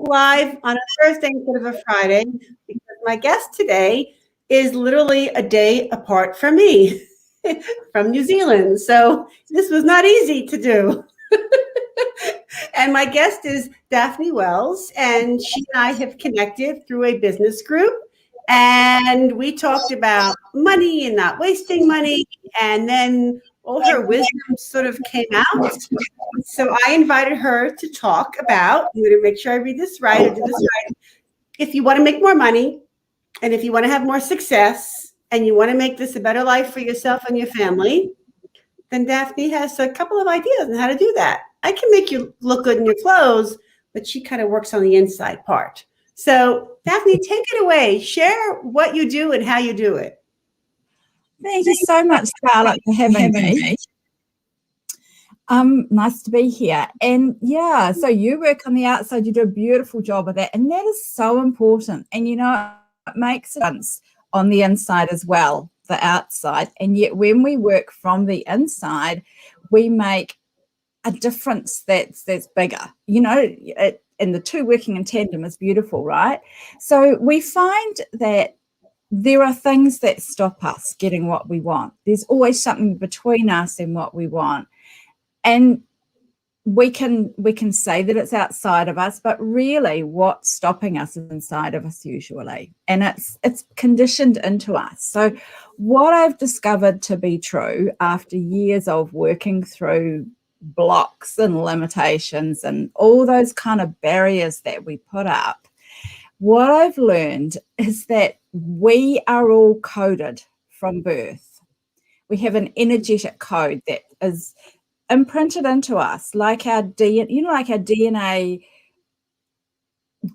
live on a Thursday instead of a Friday because my guest today is literally a day apart from me from New Zealand. So this was not easy to do. And my guest is Daphne Wells, and she and I have connected through a business group. And we talked about money and not wasting money. And then all her wisdom sort of came out. So I invited her to talk about, I'm going to make sure I read this right or do this right. If you want to make more money, and if you want to have more success, and you want to make this a better life for yourself and your family, then Daphne has a couple of ideas on how to do that. I can make you look good in your clothes, but she kind of works on the inside part. So Daphne, take it away. Share what you do and how you do it. Thank you so much, Scarlett, for having me. Nice to be here. And yeah, so you work on the outside, you do a beautiful job of that. And that is so important. And it makes sense on the inside as well, the outside. And yet when we work from the inside, we make a difference that's bigger. And the two working in tandem is beautiful, right? So we find that there are things that stop us getting what we want. There's always something between us and what we want. And we can say that it's outside of us, but really what's stopping us is inside of us usually. And it's conditioned into us. So what I've discovered to be true after years of working through blocks and limitations and all those kind of barriers that we put up, what I've learned is that we are all coded from birth. We have an energetic code that is imprinted into us, like our DNA. Like our DNA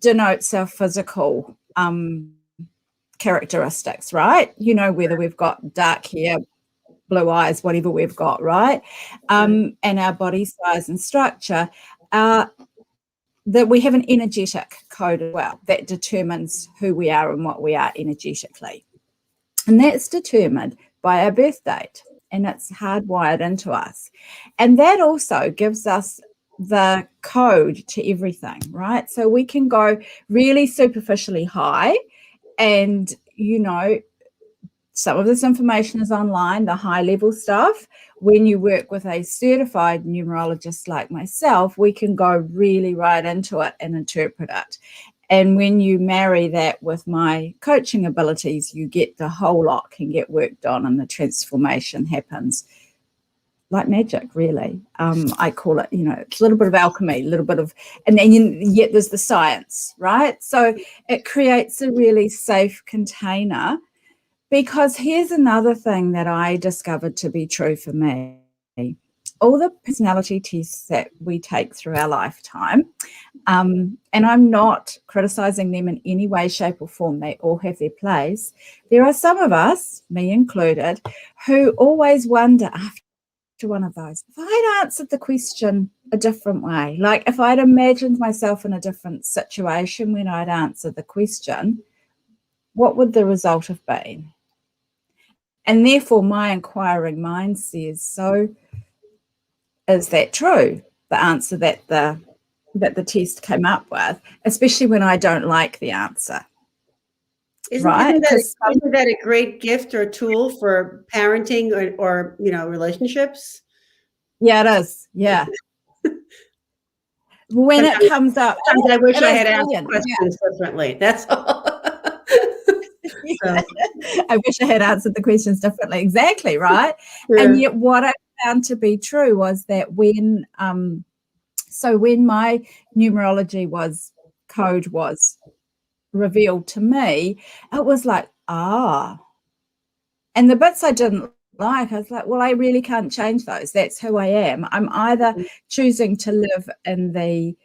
denotes our physical characteristics, right? Whether we've got dark hair, blue eyes, whatever we've got, right? And our body size and structure, that we have an energetic code as well that determines who we are and what we are energetically. And that's determined by our birth date, and it's hardwired into us. And that also gives us the code to everything, right? So we can go really superficially high, and some of this information is online, the high level stuff. When you work with a certified numerologist like myself, we can go really right into it and interpret it. And when you marry that with my coaching abilities, you get the whole lot can get worked on, and the transformation happens like magic, really. I call it, it's a little bit of alchemy, a little bit of, and then yet there's the science, right? So it creates a really safe container. Because here's another thing that I discovered to be true for me. All the personality tests that we take through our lifetime, and I'm not criticizing them in any way, shape or form, they all have their place. There are some of us, me included, who always wonder after one of those, if I'd answered the question a different way, like if I'd imagined myself in a different situation when I'd answered the question, what would the result have been? And therefore, my inquiring mind says, so is that true? The answer that the test came up with, especially when I don't like the answer. Isn't that a great gift or tool for parenting or relationships? Yeah, it is. Yeah. When it comes up, I wish I had asked questions differently. That's all. I wish I had answered the questions differently. Exactly, right? Sure. And yet what I found to be true was that when my numerology code was revealed to me, it was like, and the bits I didn't like, I was like, well, I really can't change those. That's who I am. I'm either choosing to live in the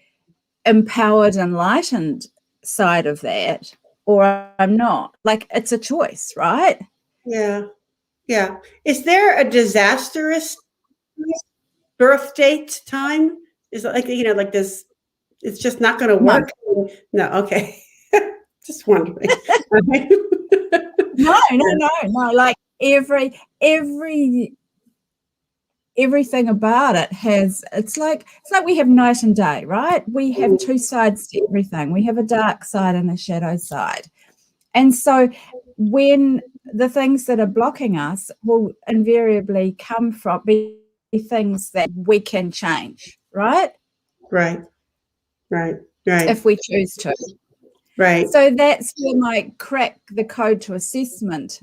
empowered, enlightened side of that, or I'm not. Like, it's a choice, right? Yeah. Yeah. Is there a disastrous birth date time? Is it like this, it's just not going to work? No. Okay. Just wondering. No. Like every everything about it it's like we have night and day, right? We have two sides to everything. We have a dark side and a shadow side. And so when the things that are blocking us will invariably come from be things that we can change, right? Right. If we choose to. Right. So that's where my crack the code to assessment,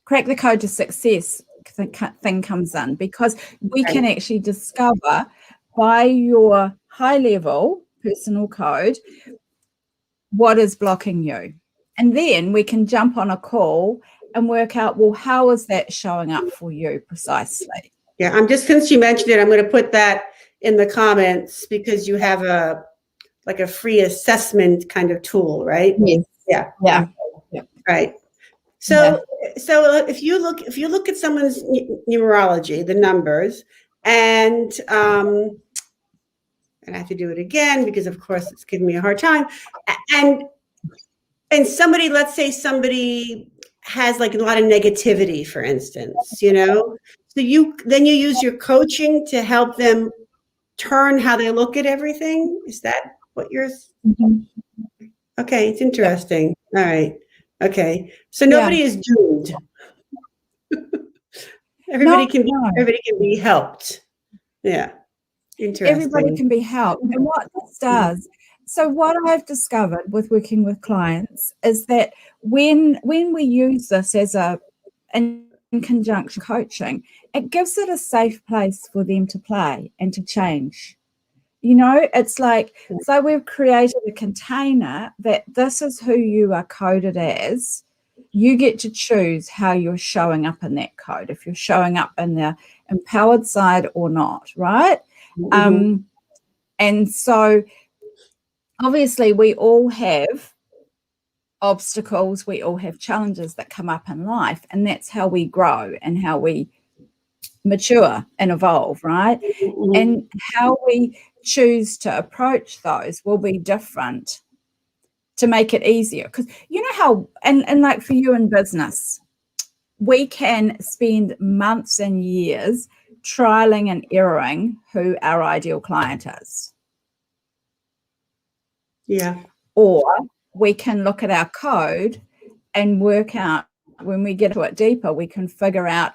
crack the code to success thing comes in, because we can actually discover by your high level personal code what is blocking you. And then we can jump on a call and work out, well, how is that showing up for you precisely? Yeah, I'm just, since you mentioned it, I'm going to put that in the comments, because you have a free assessment kind of tool, right? Yes. Yeah. Right. So if you look at someone's numerology, the numbers, and I have to do it again because, of course, it's giving me a hard time. And somebody, let's say somebody has like a lot of negativity, for instance, so you use your coaching to help them turn how they look at everything. Is that what you're? Okay, it's interesting. All right. Okay, so nobody is doomed. Everybody can be helped. Yeah. Interesting. Everybody can be helped. And what this does, so what I've discovered with working with clients is that when we use this as in conjunction coaching, it gives it a safe place for them to play and to change. It's like we've created a container that this is who you are coded as. You get to choose how you're showing up in that code, if you're showing up in the empowered side or not, right? And so obviously we all have obstacles, we all have challenges that come up in life, and that's how we grow and how we mature and evolve, right? And how we choose to approach those will be different to make it easier. Because how, and like for you in business, we can spend months and years trialing and erroring who our ideal client is. Yeah. Or we can look at our code and work out, when we get to it deeper, we can figure out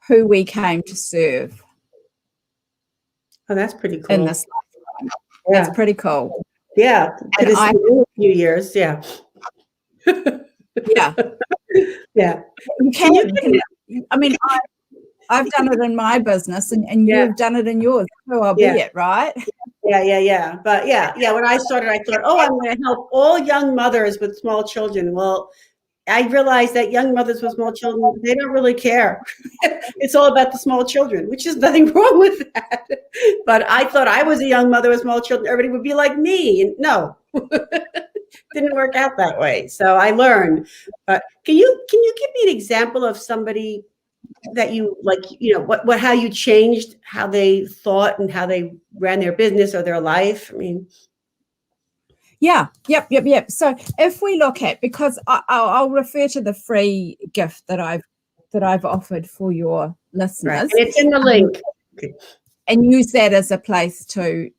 who we came to serve. Oh, that's pretty cool. In this lifetime. Yeah. That's pretty cool. Yeah. Could have seen in a few years. Yeah. Yeah. Yeah. You can. I mean, I've done it in my business, and you've done it in yours. So I'll be it, right? Yeah. But when I started, I thought, I'm going to help all young mothers with small children. Well, I realized that young mothers with small children, they don't really care. It's all about the small children, which is nothing wrong with that. But I thought I was a young mother with small children. Everybody would be like me. And no, didn't work out that way. So I learned. But can you give me an example of somebody that you like, how you changed how they thought and how they ran their business or their life? I mean. Yeah. Yep. So if we look at, because I'll refer to the free gift that I've offered for your listeners. Right. And it's in the link. And use that as a place to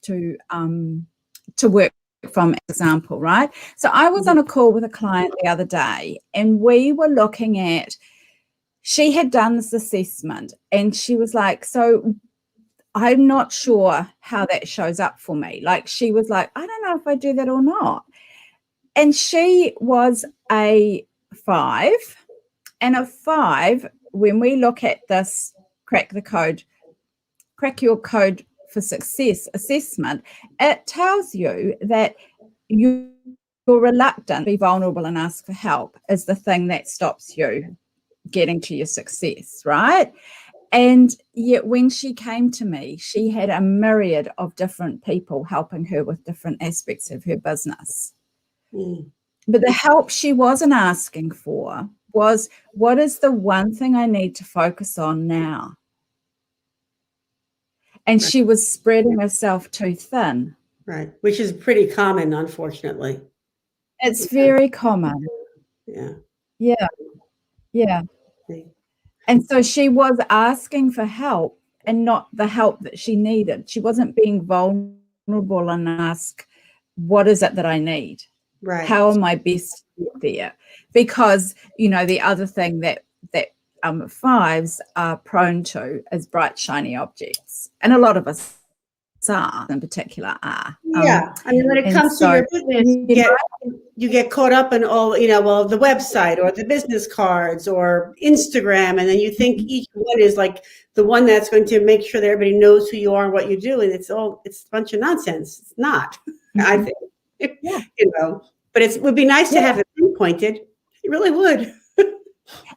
work from example, right? So I was on a call with a client the other day, and we were looking at, she had done this assessment, and she was like, so I'm not sure how that shows up for me. Like, she was like, I don't know if I do that or not. And she was a 5, and a 5, when we look at this crack your code for success assessment, it tells you that you're reluctant to be vulnerable and ask for help is the thing that stops you getting to your success, right? And yet when she came to me, she had a myriad of different people helping her with different aspects of her business. But the help she wasn't asking for was, what is the one thing I need to focus on now? And she was spreading herself too thin. Right. Which is pretty common, unfortunately. It's very common. Yeah. Yeah. And so she was asking for help and not the help that she needed. She wasn't being vulnerable and ask, what is it that I need? Right. How am I best to get there? Because, the other thing that fives are prone to is bright, shiny objects. And a lot of us are, in particular, are. Yeah. I mean, when it comes to your business, you get caught up in all, well, the website or the business cards or Instagram. And then you think each one is like the one that's going to make sure that everybody knows who you are and what you do. And it's a bunch of nonsense. It's not, I think, but it would be nice to have it pinpointed. It really would.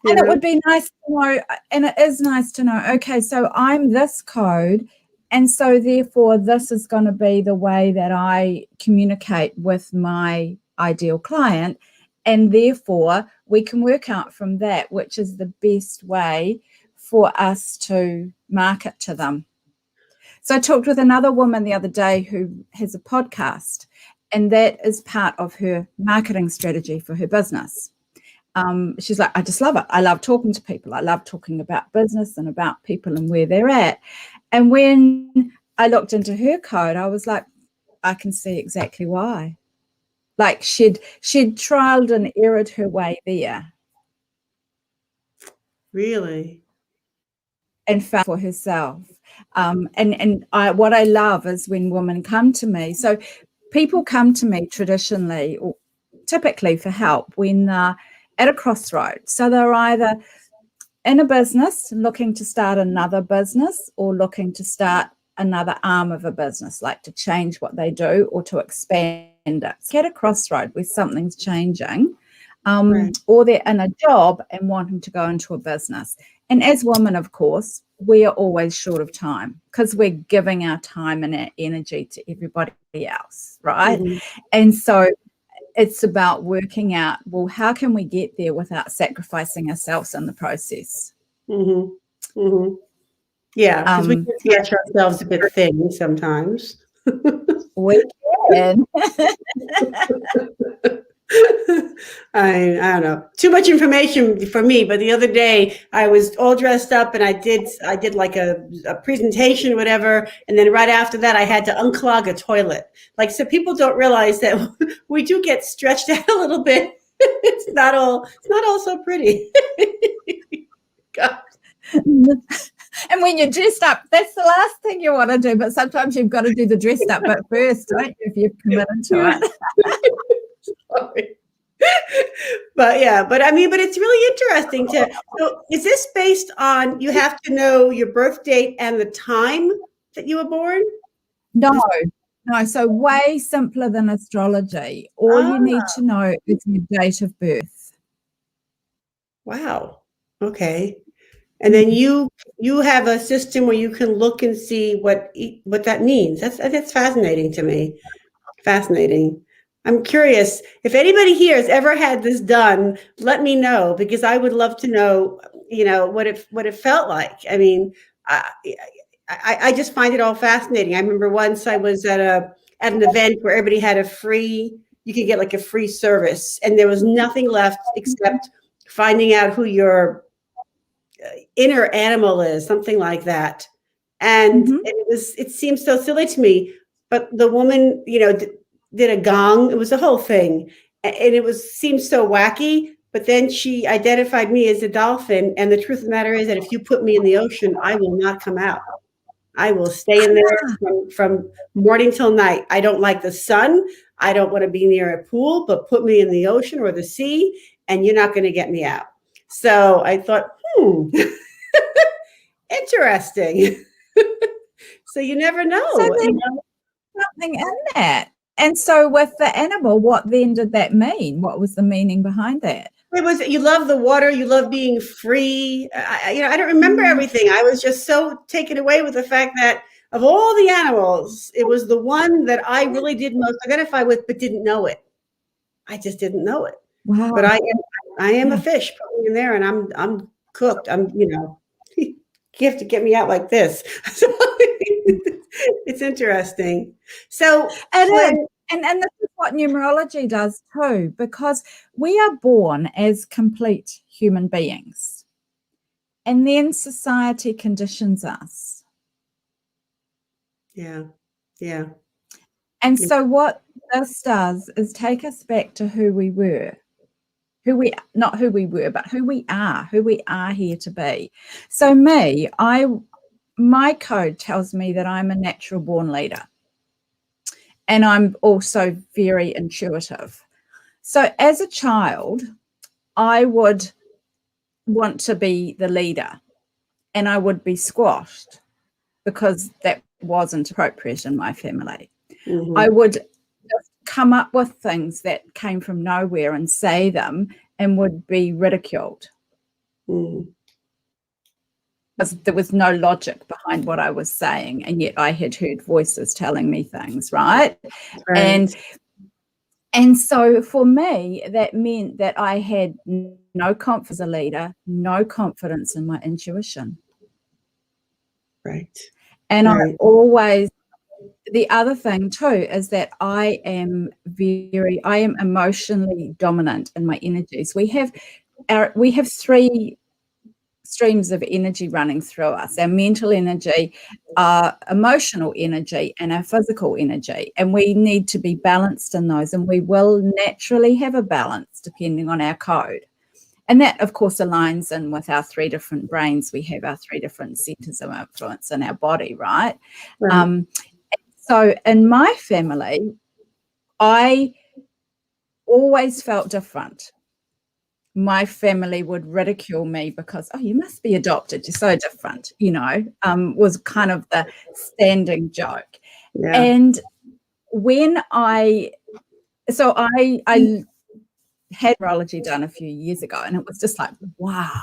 And it would be nice to know, and it is nice to know, okay, so I'm this code, and so therefore this is going to be the way that I communicate with my ideal client, and therefore we can work out from that which is the best way for us to market to them. So I talked with another woman the other day who has a podcast, and that is part of her marketing strategy for her business. She's like, I just love it. I love talking to people. I love talking about business and about people and where they're at. And when I looked into her code, I was like, I can see exactly why. Like she'd trialed and errored her way there. Really? And found for herself. What I love is when women come to me. So people come to me traditionally or typically for help when they're at a crossroads. So they're either in a business looking to start another business or looking to start another arm of a business, like to change what they do or to expand it. So at a crossroad where something's changing, or they're in a job and wanting to go into a business. And as women, of course, we are always short of time because we're giving our time and our energy to everybody else, right? Mm-hmm. And so it's about working out, well, how can we get there without sacrificing ourselves in the process? Mm-hmm. Mm-hmm. Yeah, because we can stretch ourselves a bit thin sometimes. We can. I don't know. Too much information for me, but the other day I was all dressed up and I did like a presentation or whatever, and then right after that I had to unclog a toilet. Like, so people don't realize that we do get stretched out a little bit. It's not all so pretty. God. And when you're dressed up, that's the last thing you want to do, but sometimes you've got to do the dressed up bit first, don't you, if you've committed to it. Sorry. But it's really interesting so is this based on, you have to know your birth date and the time that you were born? No, so way simpler than astrology. All you need to know is your date of birth. Wow. Okay. And then you have a system where you can look and see what that means. That's fascinating to me. Fascinating. I'm curious if anybody here has ever had this done. Let me know, because I would love to know, what it felt like. I mean, I just find it all fascinating. I remember once I was at an event where everybody had you could get like a free service, and there was nothing left except finding out who your inner animal is, something like that. And it seems so silly to me, but the woman, did a gong. It was a whole thing, and it seemed so wacky. But then she identified me as a dolphin, and the truth of the matter is that if you put me in the ocean, I will not come out. I will stay in there from morning till night. I don't like the sun. I don't want to be near a pool, but put me in the ocean or the sea, and you're not going to get me out. So I thought, interesting. So you never know. Something in that. And so with the animal, what then did that mean? What was the meaning behind that? It was, you love the water, you love being free. I don't remember everything. I was just so taken away with the fact that of all the animals, it was the one that I really did most identify with, but didn't know it. I just didn't know it. Wow. But I am a fish. Put me in there, and I'm cooked. You have to get me out like this. So it's interesting. So and this is what numerology does too, because we are born as complete human beings. And then society conditions us. Yeah. Yeah. And Yeah. so what this does is take us back to who we were. Not who we were, but who we are here to be. So my code tells me that I'm a natural born leader. And I'm also very intuitive. So as a child, I would want to be the leader, and I would be squashed because that wasn't appropriate in my family. Mm-hmm. I would just come up with things that came from nowhere and say them and would be ridiculed. Mm-hmm. Because there was no logic behind what I was saying, and yet I had heard voices telling me things, right? Right. And so for me, that meant that I had no confidence as a leader, no confidence in my intuition. Right. And Right. I always, the other thing too is that I am emotionally dominant in my energies. We have three streams of energy running through us: our mental energy, our emotional energy, and our physical energy. And we need to be balanced in those, and we will naturally have a balance depending on our code. And that, of course, aligns in with our three different brains. We have our three different centers of influence in our body, right? Right. So in my family, I always felt different. My family would ridicule me because, oh, you must be adopted, you're so different, was kind of the standing joke. Yeah. And when I had neurology done a few years ago, and it was just like, wow,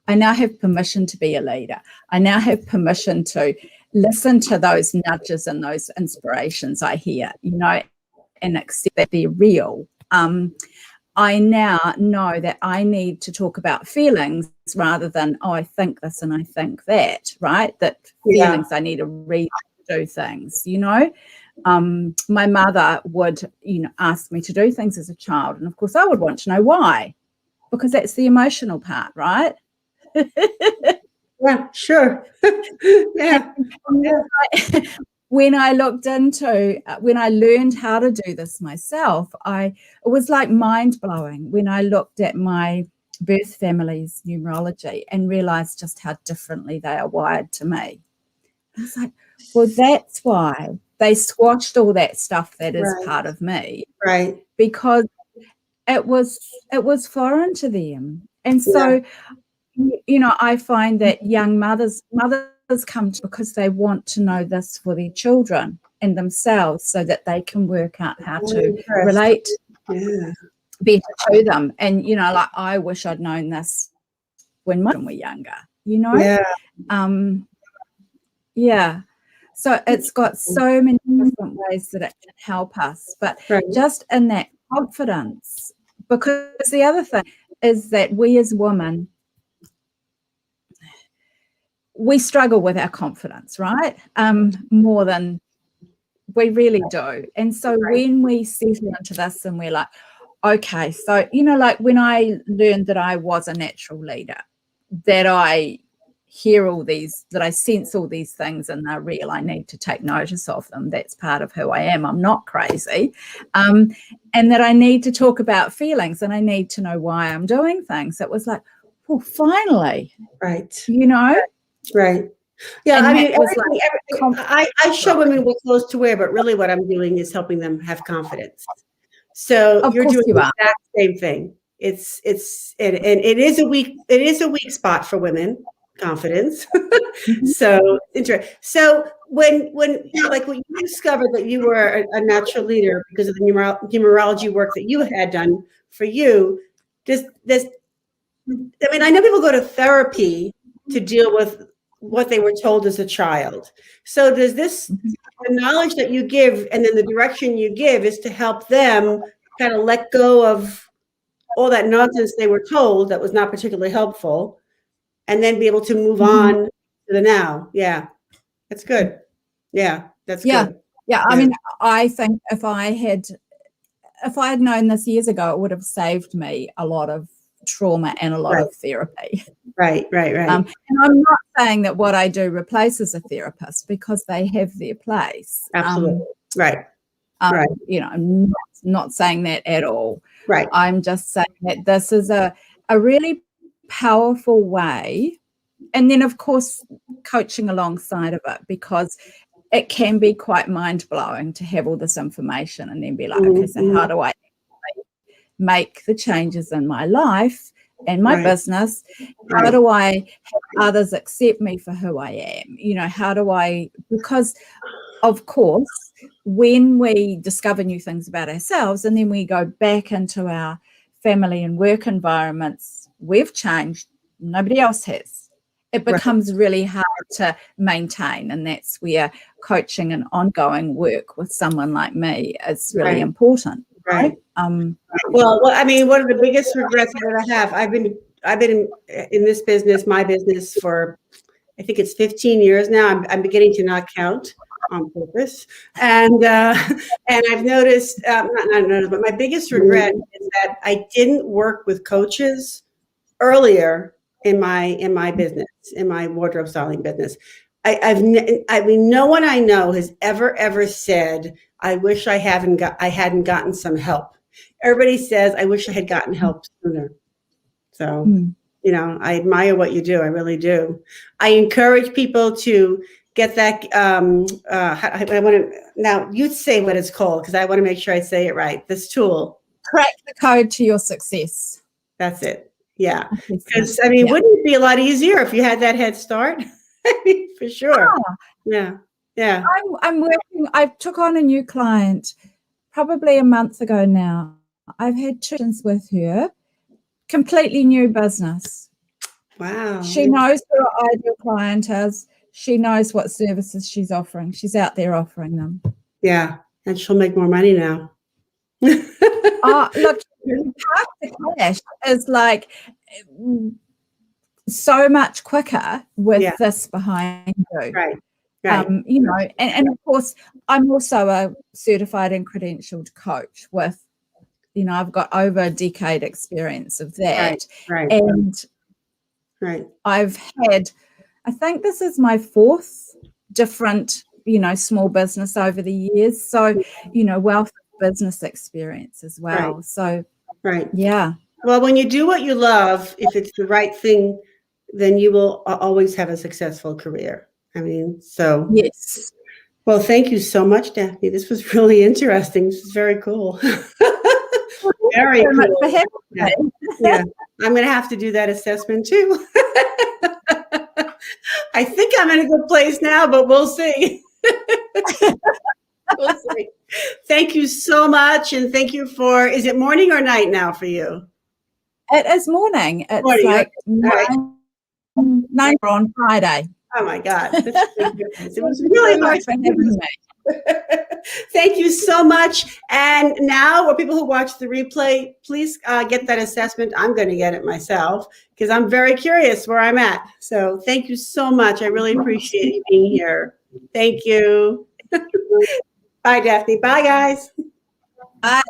I now have permission to be a leader. I now have permission to listen to those nudges and those inspirations I hear, and accept that they're real. I now know that I need to talk about feelings rather than, oh, I think this and I think that, right? That feelings, I need to read to do things, My mother would, ask me to do things as a child. And of course, I would want to know why, because that's the emotional part, right? Yeah, sure. Yeah. When I learned how to do this myself, it was like mind blowing when I looked at my birth family's numerology and realized just how differently they are wired to me. I was like, well, that's why they squashed all that stuff that is part of me. Right. Because it was foreign to them. And so, I find that young mothers come because they want to know this for their children and themselves so that they can work out how to relate better to them. And, I wish I'd known this when my children were younger, Yeah. So it's got so many different ways that it can help us, but just in that confidence, because the other thing is that we as women, we struggle with our confidence, right? More than we really do. And so when we settle into this and we're like, okay, so, like when I learned that I was a natural leader, that I hear all these, that I sense all these things and they're real, I need to take notice of them. That's part of who I am. I'm not crazy. And that I need to talk about feelings and I need to know why I'm doing things. It was like, well, finally. Right. Right. Yeah, and I mean, I show Sorry. women what clothes to wear, but really what I'm doing is helping them have confidence. So you're doing the exact same thing. It is a weak spot for women, confidence. So interesting. So when you discovered that you were a natural leader because of the numerology work that you had done for you, I know people go to therapy to deal with what they were told as a child. So does the knowledge that you give and then the direction you give is to help them kind of let go of all that nonsense they were told that was not particularly helpful and then be able to move on to the now? Yeah, that's good. Yeah, that's good. Yeah, I mean, I think if I had known this years ago, it would have saved me a lot of trauma and a lot of therapy. Right. And I'm not saying that what I do replaces a therapist, because they have their place. Absolutely. Right. You know, I'm not saying that at all. Right. I'm just saying that this is a really powerful way. And then, of course, coaching alongside of it, because it can be quite mind-blowing to have all this information and then be like, okay, so how do I make the changes in my life and my business? How do I have others accept me for who I am? You know, how do I, because of course, when we discover new things about ourselves and then we go back into our family and work environments, we've changed, nobody else has. It becomes really hard to maintain, and that's where coaching and ongoing work with someone like me is really important. Right. Well, I mean, one of the biggest regrets that I have, I've been in this business, my business, for I think it's 15 years now. I'm beginning to not count on purpose, and I've noticed, not noticed, but my biggest regret is that I didn't work with coaches earlier in my business, in my wardrobe styling business. I mean, no one I know has ever said, I wish I hadn't gotten some help. Everybody says, I wish I had gotten help sooner. So, you know, I admire what you do. I really do. I encourage people to get that. I want to, now you say what it's called, because I want to make sure I say it right. This tool. Crack the code to your success. That's it. Yeah. Because, I mean, wouldn't it be a lot easier if you had that head start? I mean, for sure. Yeah. I'm working. I took on a new client probably a month ago now. I've had 2 sessions with her. Completely new business. Wow. She knows who her ideal client is. She knows what services she's offering. She's out there offering them. Yeah. And she'll make more money now. Look, half the cash is like so much quicker with this behind you. Right. You know, and of course, I'm also a certified and credentialed coach with, you know, I've got over a decade experience of that. And I've had, I think this is my 4th different, you know, small business over the years. So, you know, wealth of business experience as well. So, yeah. Well, when you do what you love, if it's the right thing, then you will always have a successful career. I mean, so. Yes. Well, thank you so much, Daphne. This was really interesting. This is very cool. Very cool. Much for having me. Yeah. I'm going to have to do that assessment too. I think I'm in a good place now, but we'll see. We'll see. Thank you so much. And thank you for, is it morning or night now for you? It is morning. It's morning, like 9 on Friday. Oh my God. It was really nice. Thank you so much. And now, for people who watch the replay, please get that assessment. I'm going to get it myself because I'm very curious where I'm at. So thank you so much. I really appreciate you being here. Thank you. Bye, Daphne. Bye, guys. Bye.